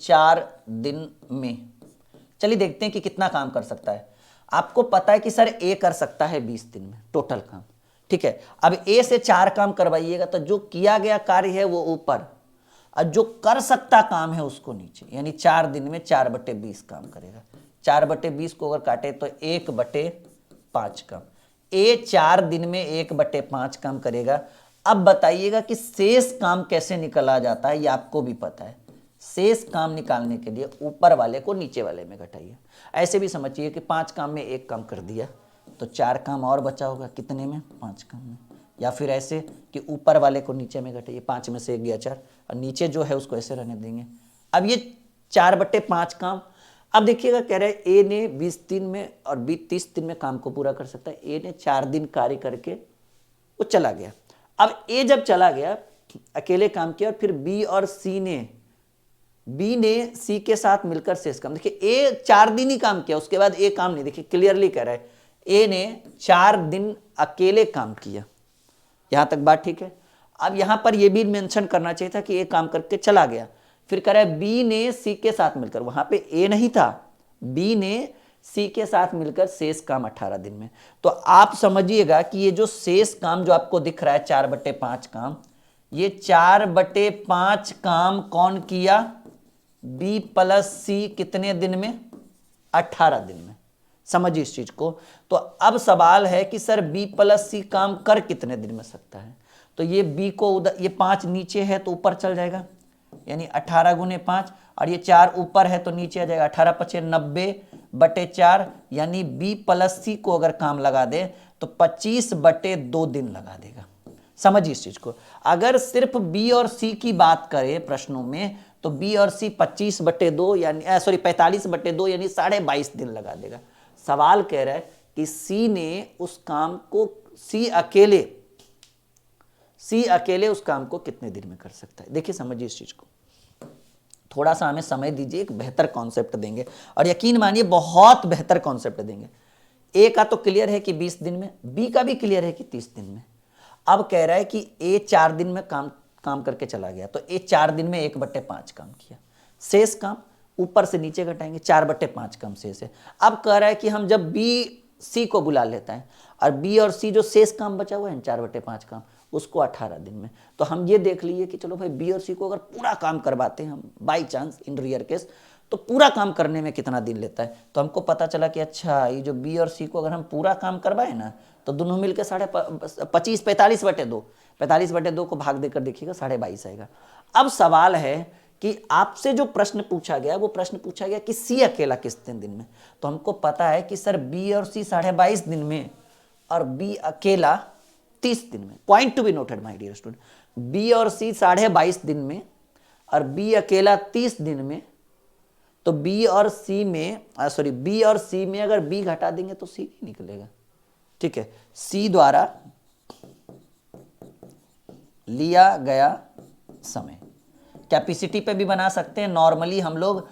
4 दिन में, चलिए देखते हैं कि कितना काम कर सकता है। आपको पता है कि सर ए कर सकता है 20 दिन में टोटल काम, ठीक है। अब ए से 4 काम करवाइएगा, तो जो किया गया कार्य है वो ऊपर, और जो कर सकता काम है उसको नीचे, यानी 4 दिन में 4/20 काम करेगा। 4/20 को अगर काटे तो 1/5 काम। ए 4 दिन में 1/5 काम करेगा। अब बताइएगा कि शेष काम कैसे निकला जाता है, ये आपको भी पता है। शेष काम निकालने के लिए ऊपर वाले को नीचे वाले में घटाइए। ऐसे भी समझिए कि 5 काम में 1 काम कर दिया, तो 4 काम और बचा होगा, कितने में, 5 काम में। या फिर ऐसे कि ऊपर वाले को नीचे में घटाइए, 5 में से 1 गया 4, और नीचे जो है उसको ऐसे रहने देंगे। अब ये 4/5 काम, अब देखिएगा कह रहे हैं ए ने 20 दिन में और बी 30 दिन में काम को पूरा कर सकता है। ए ने 4 दिन कार्य करके वो चला गया। अब ए जब चला गया अकेले काम किया, और फिर बी और सी ने, बी ने सी के साथ मिलकर शेष काम, देखिए ए 4 दिन ही काम किया, उसके बाद ए काम नहीं, देखिए क्लियरली कह रहा है ए ने 4 दिन अकेले काम किया। यहां तक बात ठीक है। अब यहां पर यह भी मेंशन करना चाहिए था कि ए काम करके चला गया, फिर कह रहा है बी ने सी के साथ मिलकर, वहां पे ए नहीं था, बी ने सी के साथ मिलकर शेष काम 18 दिन में। तो आप समझिएगा कि ये जो शेष काम जो आपको दिख रहा है 4/5 काम, ये 4/5 काम कौन किया, बी प्लस सी कितने दिन में, 18 दिन में। समझिए इस चीज को। तो अब सवाल है कि सर बी प्लस सी काम कर कितने दिन में सकता है, तो ये बी को उधर, ये 5 नीचे है तो ऊपर चल जाएगा, यानी 18 गुने 5, और ये 4 ऊपर है तो नीचे आ जाएगा, 18 पचे 90/4, यानी बी प्लस सी को अगर काम लगा दे तो 25/2 दिन लगा देगा। समझिए इस चीज को। अगर सिर्फ बी और सी की बात करें प्रश्नों में, तो बी और सी 25/2 यानी सॉरी 45/2 यानी 22.5 दिन लगा देगा। सवाल कह रहा है कि सी ने उस काम को, सी अकेले उस काम को कितने दिन में कर सकता है। देखिए समझिए इस चीज को, थोड़ा सा हमें समय दीजिए, एक बेहतर कॉन्सेप्ट देंगे, और यकीन मानिए बहुत बेहतर कॉन्सेप्ट देंगे। ए का तो क्लियर है कि 20 दिन में, बी का भी क्लियर है कि 30 दिन में। अब कह रहा है कि ए 4 दिन में काम करके चला गया, तो ए 4 दिन में 1/5 काम किया, शेष काम ऊपर से नीचे घटाएंगे, 4/5 काम शेष है। अब कह रहा है कि हम जब बी सी को बुला लेता है, और बी और सी जो शेष काम बचा हुआ है 4/5 काम, उसको 18 दिन में, तो हम ये देख लीजिए कि चलो भाई बी और सी को अगर पूरा काम करवाते हैं हम, by chance in rear case, तो पूरा काम करने में कितना दिन लेता है। तो हमको पता चला कि अच्छा ये जो बी और सी को अगर हम पूरा काम करवाए ना, तो दोनों मिलकर 45/2 45/2 को भाग देकर देखिएगा 22.5 आएगा। अब सवाल है कि आपसे जो प्रश्न पूछा गया, वो प्रश्न पूछा गया कि सी अकेला कितने दिन में, तो हमको पता है कि सर बी और सी 22.5 दिन में, और बी अकेला 30 दिन में। Point to be noted my dear student, B और सी 22.5 दिन में और बी अकेला 30 दिन में। तो बी और सी में अगर बी घटा देंगे तो सी नहीं निकलेगा, ठीक है। सी द्वारा लिया गया समय कैपेसिटी पे भी बना सकते हैं, नॉर्मली हम लोग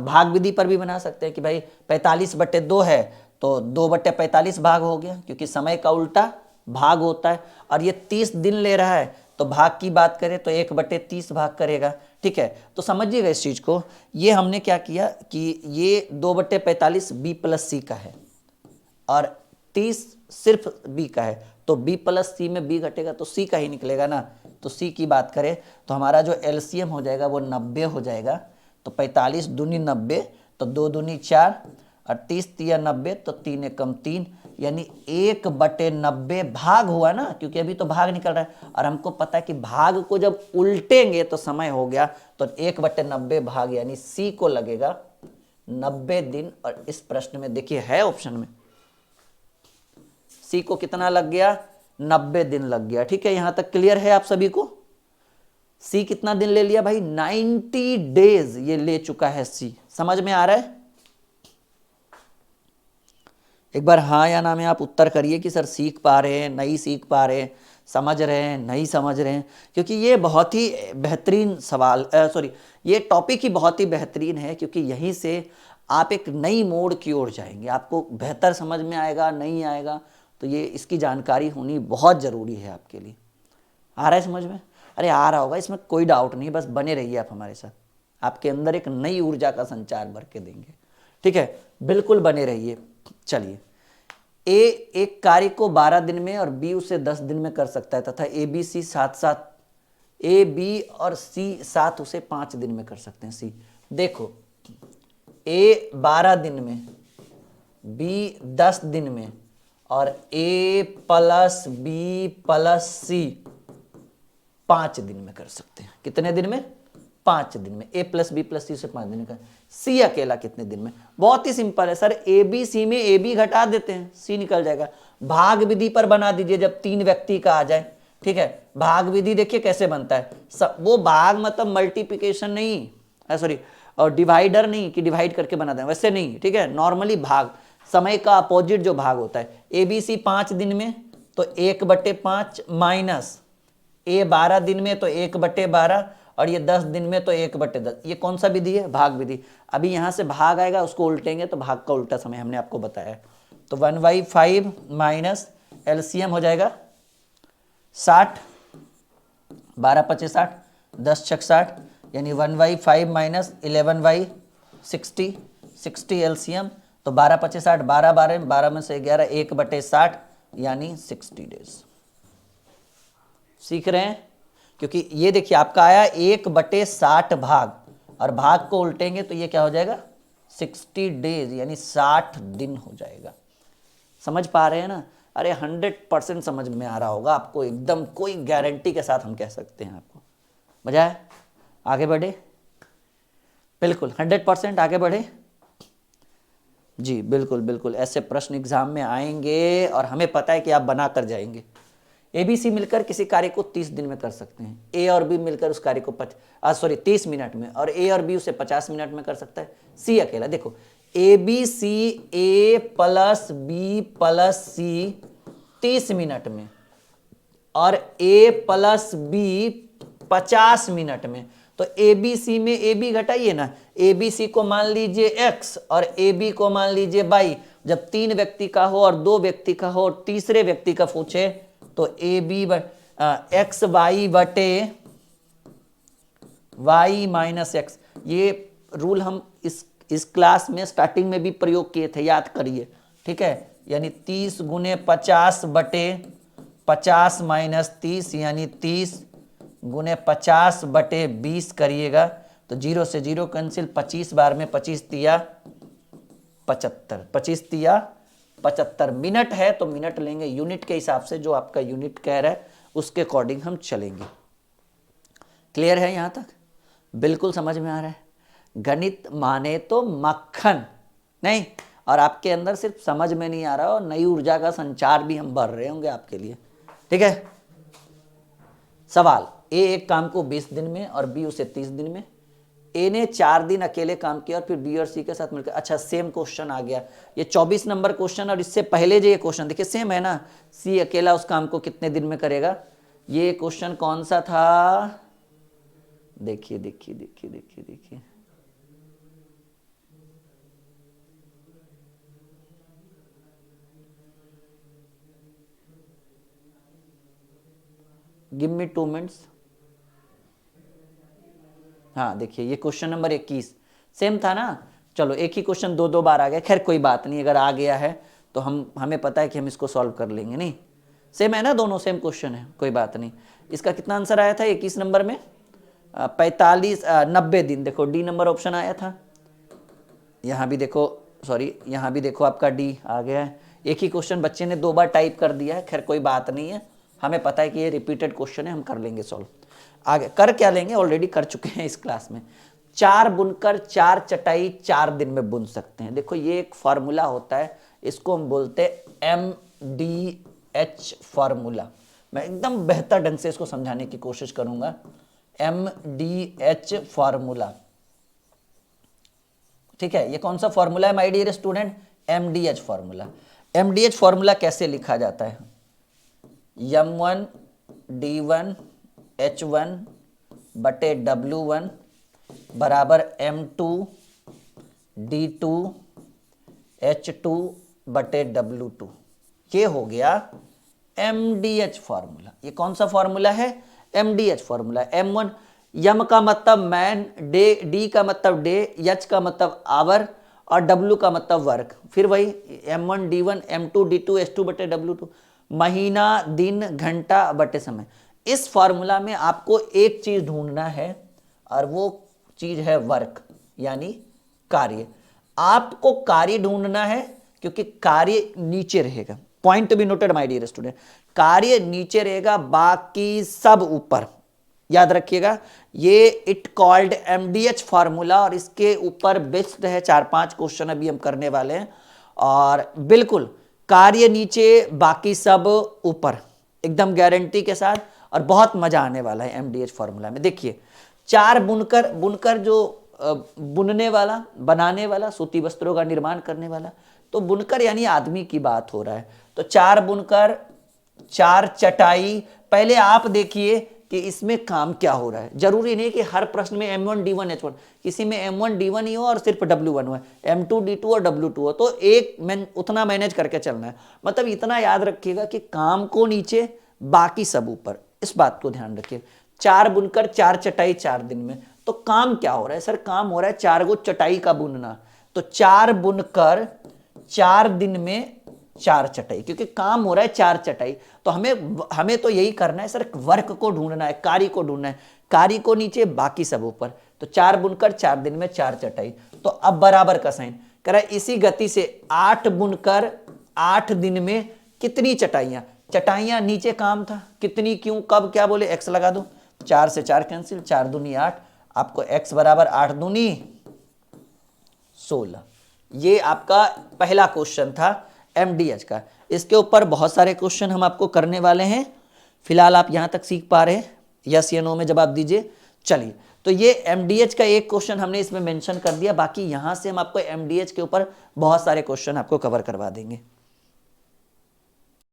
भाग विधि पर भी बना सकते हैं कि भाई 45/2 है तो 2/45 भाग हो गया, क्योंकि समय का उल्टा भाग होता है। और ये 30 दिन ले रहा है तो भाग की बात करें तो 1/30 भाग करेगा, ठीक है। तो समझिएगा इस चीज को। ये हमने क्या किया कि ये 2/45 बी प्लस सी का है और 30 सिर्फ बी का है, तो बी प्लस सी में बी घटेगा तो सी का ही निकलेगा ना। तो सी की बात करें तो हमारा जो एलसीएम हो जाएगा वो 90 हो जाएगा। तो 45 दूनी 90, तो 2 दूनी 4 और 30 तिया 90, तो 3 एकम 3, यानी 1/90 भाग हुआ ना, क्योंकि अभी तो भाग निकल रहा है और हमको पता है कि भाग को जब उल्टेंगे तो समय हो गया। तो 1/90 भाग यानी सी को लगेगा 90 दिन। और इस प्रश्न में देखिए है ऑप्शन में सी को कितना लग गया, 90 दिन लग गया, ठीक है। यहां तक क्लियर है आप सभी को। सी कितना दिन ले लिया भाई, 90 डेज ये ले चुका है सी। समझ में आ रहा है? एक बार हाँ या ना में आप उत्तर करिए कि सर सीख पा रहे हैं, नहीं सीख पा रहे हैं, समझ रहे हैं, नहीं समझ रहे हैं। क्योंकि ये बहुत ही बेहतरीन सवाल ये टॉपिक ही बहुत ही बेहतरीन है, क्योंकि यहीं से आप एक नई मोड़ की ओर जाएंगे। आपको बेहतर समझ में आएगा, नहीं आएगा, तो ये इसकी जानकारी होनी बहुत ज़रूरी है आपके लिए। आ रहा है समझ में? अरे आ रहा होगा, इसमें कोई डाउट नहीं, बस बने रहिए आप हमारे साथ। आपके अंदर एक नई ऊर्जा का संचार भर के देंगे, ठीक है, बिल्कुल बने रहिए। चलिए, ए एक कार्य को 12 दिन में और बी उसे 10 दिन में कर सकता है, तथा A B C A B और सी साथ उसे 5 दिन में कर सकते हैं। सी देखो, ए 12 दिन में, बी 10 दिन में और ए प्लस बी प्लस सी 5 दिन में कर सकते हैं। कितने दिन में? 5 दिन में। ए प्लस बी प्लस सी से 5 दिन में कर। सी अकेला कितने दिन में? बहुत ही सिंपल है सर, ए बी सी में ए बी घटा देते हैं, सी निकल जाएगा। भाग विधि पर बना दीजिए जब 3 व्यक्ति का आ जाए, ठीक है। भाग विधि देखिए कैसे बनता है, वो भाग मतलब मल्टीप्लिकेशन नहीं, सॉरी, और डिवाइडर नहीं कि डिवाइड करके बना दें, वैसे नहीं, ठीक है। नॉर्मली भाग, समय का अपोजिट जो भाग होता है। ए बी सी 5 दिन में तो 1/5 माइनस ए 12 दिन में तो 1/12 और ये 10 दिन में तो 1/10। ये कौन सा विधि है? भाग विधि। अभी यहां से भाग आएगा, उसको उल्टेंगे तो भाग का उल्टा समय हमने आपको बताया। तो 1/5 माइनस एलसीएम हो जाएगा 60, 12×5 60, 10×6 60, यानी 1/5 माइनस 11/60, 60 एलसीएम। तो 12×5 60, 12 12 12 में से 11, 1/60 यानी 60 डेज। सीख रहे हैं? क्योंकि ये देखिए आपका आया 1/60 भाग, और भाग को उल्टेंगे तो ये क्या हो जाएगा, 60 डेज यानी 60 दिन हो जाएगा। समझ पा रहे हैं ना? अरे 100% समझ में आ रहा होगा आपको, एकदम कोई गारंटी के साथ हम कह सकते हैं आपको। मजा है? आगे बढ़े, बिल्कुल 100% आगे बढ़े जी, बिल्कुल बिल्कुल। ऐसे प्रश्न एग्जाम में आएंगे और हमें पता है कि आप बना कर जाएंगे। ए बी सी मिलकर किसी कार्य को 30 दिन में कर सकते हैं। ए और बी मिलकर उस कार्य को 30 मिनट में, और ए और बी उसे 50 मिनट में कर सकता है। सी अकेला, देखो A B C A plus B plus C 30 minute में और ए प्लस बी 50 मिनट में। तो ए बी सी में ए बी घटाइए ना, ए बी सी को मान लीजिए एक्स और ए बी को मान लीजिए वाई। जब 3 व्यक्ति का हो और 2 व्यक्ति का हो और तीसरे व्यक्ति का पूछे तो ए बी एक्स वाई बटे वाई माइनस एक्स। ये रूल हम इस क्लास में स्टार्टिंग में भी प्रयोग किए थे, याद करिए, ठीक है। यानी 30 गुने 50 बटे 50 माइनस 30 यानी 30 गुने 50 बटे 20 करिएगा तो 0 से 0 कैंसिल, 25 बार में 25 तिया 75, 25 तिया 75। मिनट है तो मिनट लेंगे, यूनिट के हिसाब से जो आपका यूनिट कह रहा है उसके अकॉर्डिंग हम चलेंगे। क्लियर है यहाँ तक? बिल्कुल समझ में आ रहा है? गणित माने तो मक्खन नहीं, और आपके अंदर सिर्फ समझ में नहीं आ रहा और नई ऊर्जा का संचार भी हम भर रहे होंगे आपके लिए। ठीक है। सवाल, ए एक काम को 20 दिन में और बी उसे 30 दिन में, ए ने 4 दिन अकेले काम किया और फिर बी और सी के साथ मिलकर, अच्छा सेम क्वेश्चन आ गया, ये 24 नंबर क्वेश्चन और इससे पहले जो ये क्वेश्चन देखिए सेम है ना, सी अकेला उस काम को कितने दिन में करेगा। ये क्वेश्चन कौन सा था, देखिए देखिए देखिए देखिए देखिए, गिव मी 2 मिनट्स। हाँ देखिए ये क्वेश्चन नंबर 21 सेम था ना। चलो एक ही क्वेश्चन दो दो बार आ गया, खैर कोई बात नहीं, अगर आ गया है तो हमें पता है कि हम इसको सॉल्व कर लेंगे। नहीं सेम है ना, दोनों सेम क्वेश्चन है, कोई बात नहीं। इसका कितना आंसर आया था 21 नंबर में, 90 दिन। देखो डी नंबर ऑप्शन आया था, यहाँ भी देखो, सॉरी यहाँ भी देखो आपका डी आ गया है। एक ही क्वेश्चन बच्चे ने 2 बार टाइप कर दिया है, खैर कोई बात नहीं है, हमें पता है कि ये रिपीटेड क्वेश्चन है, हम कर लेंगे सॉल्व। आगे कर क्या लेंगे, ऑलरेडी कर चुके हैं इस क्लास में। 4 बुनकर 4 चटाई 4 दिन में बुन सकते हैं। देखो ये एक फॉर्मूला होता है, इसको हम बोलते हैं MDH फॉर्मूला। मैं एकदम बेहतर ढंग से इसको समझाने की कोशिश करूंगा। MDH फॉर्मूला, ठीक है। ये कौन सा फॉर्मूला है my dear student, MDH formula. MDH formula कैसे लिखा जाता है, M1 D1 H1 बटे W1 बराबर M2 D2 H2 बटे W2। ये हो गया MDH फॉर्मूला। ये कौन सा फॉर्मूला है, MDH फॉर्मूला। M1 यम का मतलब मैन, डे डी का मतलब डे, एच का मतलब आवर और W का मतलब वर्क। फिर वही M1 D1 M2 D2 H2 बटे W2, महीना दिन घंटा बटे समय। इस फॉर्मूला में आपको एक चीज ढूंढना है और वो चीज है वर्क यानी कार्य। आपको कार्य ढूंढना है क्योंकि कार्य नीचे रहेगा। Point to be noted my dear student, कार्य नीचे रहेगा, बाकी सब ऊपर। याद रखिएगा ये इट कॉल्ड MDH फॉर्मूला, और इसके ऊपर बेस्ड है 4-5 क्वेश्चन अभी हम करने वाले हैं। और बिल्कुल कार्य नीचे बाकी सब ऊपर, एकदम गारंटी के साथ, और बहुत मजा आने वाला है MDH फॉर्मूला में। देखिए 4 बुनकर, बुनकर जो बुनने वाला, बनाने वाला, सूती वस्त्रों का निर्माण करने वाला, तो बुनकर यानी आदमी की बात हो रहा है। तो 4 बुनकर 4 चटाई। पहले आप देखिए कि इसमें काम क्या हो रहा है। जरूरी नहीं कि हर प्रश्न में M1 D1 H1, किसी में M1 D1 ही हो और सिर्फ W1 हो, M2 D2 और W2 हो, तो एक उतना मैनेज करके चलना है। मतलब इतना याद रखिएगा कि काम को नीचे बाकी सब ऊपर, इस बात को ध्यान रखिए। 4 बुनकर 4 चटाई 4 दिन में, तो काम क्या हो रहा है सर, काम हो रहा है 4 गो चटाई का बुनना। तो 4 बुनकर 4 दिन में 4 चटाई, क्योंकि काम हो रहा है 4 चटाई। तो हमें तो यही करना है सर, वर्क को ढूंढना है, कार्य को ढूंढना है, कार्य को नीचे बाकी सब ऊपर। तो 4 बुनकर 4 दिन में 4 चटाई। तो अब बराबर का साइन करा, इसी गति से 8 बुनकर 8 दिन में कितनी चटाइयां, चटाइयां नीचे काम था, कितनी, क्यों, कब, क्या बोले, x लगा दो। 4 से 4 कैंसिल, 4 दूनी 8, आपको x बराबर 8 दूनी 16। ये आपका पहला क्वेश्चन था MDH का। इसके ऊपर बहुत सारे क्वेश्चन हम आपको करने वाले हैं। फिलहाल आप यहां तक सीख पा रहे हैं, यस या नो में जवाब दीजिए। चलिए, तो ये MDH का एक क्वेश्चन हमने इसमें मेंशन कर दिया, बाकी यहां से हम आपको MDH के ऊपर बहुत सारे क्वेश्चन आपको कवर करवा देंगे।